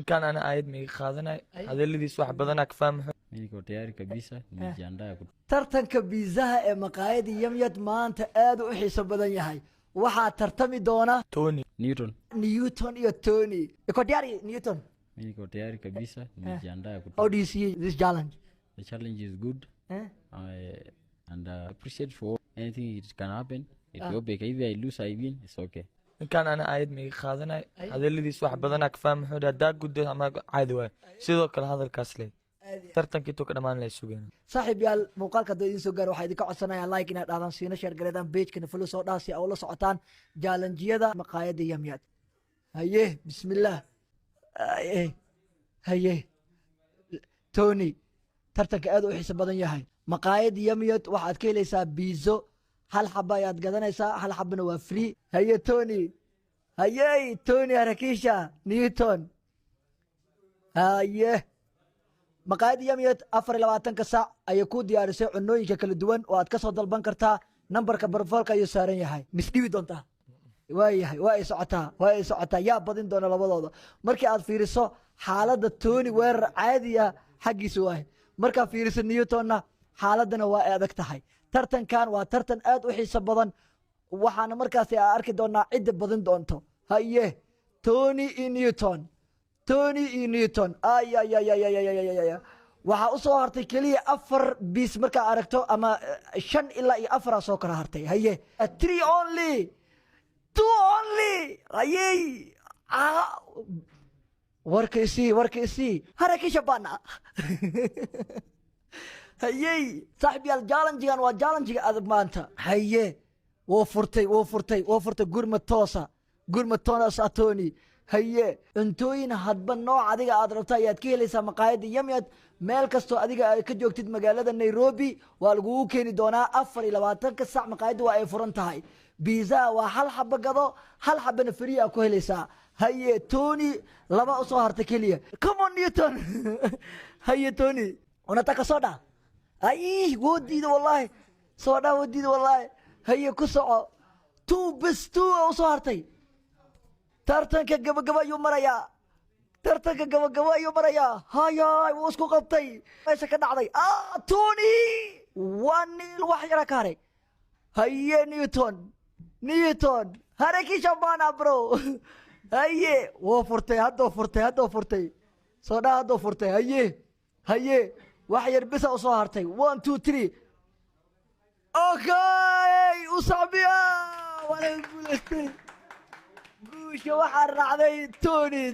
كان أنا قاعد مي خاذنا هذا اللي ديس واحد بدنك فاهم. Niko tayari kabisa nimejiandaa tartanka biisaha ee maqaayada Yamyad maanta aad u xiiso badan yahay. waxaa tartami doona توني Newton. Newton iyo Tony. Iko diyaari Newton? Niko tayari kabisa nimejiandaa How do you see this challenge? The challenge is good. Eh? And appreciate for anything it can happen. It's okay. Either I lose, I win. It's okay. كان أنا قاعد مي خاذنا هذا اللي ديس واحد بدنك فاهم حدا داق قد ما عادي واي سيدو كل هذا الكاس لي ترتن كيتو كده ما نلاقي saaxiib yaal muuqaalka hadduu idiin soo gaaro waxaa idinka codsanayaa like inaad dhahdaan siina sheer gareedaan pagekana follow soo dhaha si aa ula socotaan jaalanjiyada maqaayada Yamyad. haye bismillaah. haye Tony, tartanka aad u xiiso badan yahay. maqaayada Yamyad waxaad ka helaysaa biizo hal xaba ayaad gadanaysaa, hal xabana waa free. haye Tony, haye Tony harakisha Newton. haye maqaayada Yamyad 24 saac ayay ku diyaarisay cunooyinka kala duwan oo aad ka soo dalban kartaa. nambarka barfoolka ayuu saaran yahay. misdhibi doontaa waayahay waa ay socotaa yaa badin doona labadooda. markii aad fiiriso xaaladda Tony weerar caadiya xaggiisa waaye, markaa fiiriso Newtonna xaaladana waa ay adag tahay. tartankan waa tartan aad u xiiso badan, waxaana markaasi arki doonaa cidda badin doonto. haye Tony iyo Newton, Tony iyo Newton. waxaa u soo hartay keliya 4 bis markaa aragto, ama 5 ilaa iyo 4 soo kala hartay. haye 3 only, 2 only. haye warkaysi harakisha bana. haye saaxiib yaal jaalanjigan waa jaalanjiga adag maanta. haye woo furtay gurmad toosa Tony. haye cuntooyin hadba nooc adiga aad rabto ayaad ka helaysaa maqaayada Yamyad. meel kastoo adiga ka joogtid magaalada Nairobi waa lagugu keeni doonaa 24 saac. maqaayada waa ay furan tahay. biiza waa hal xaba gado, hal xabana free ku helaysaa. haye Tony laba u soo harta keliya. come on Newton. haye Tony unataka soda? ay wadiida wallahi soda wadiida wallahi. haye ku soco 2 bis 2 u soo hartay. tartanka gabagaba ayuu marayaa. hayay wuu isku qabtay meesha ka dhacday. Tony 1-0 wax yara ka haray. haye Newton harakisha bana bro. haye wuu furtay hadduu furtay soo dhaa hadduu furtay. haye wax yar bisa u soo hartay. 1 2 3 okay u saabiya wala guulaystay. guusha waxaa raacday Tony.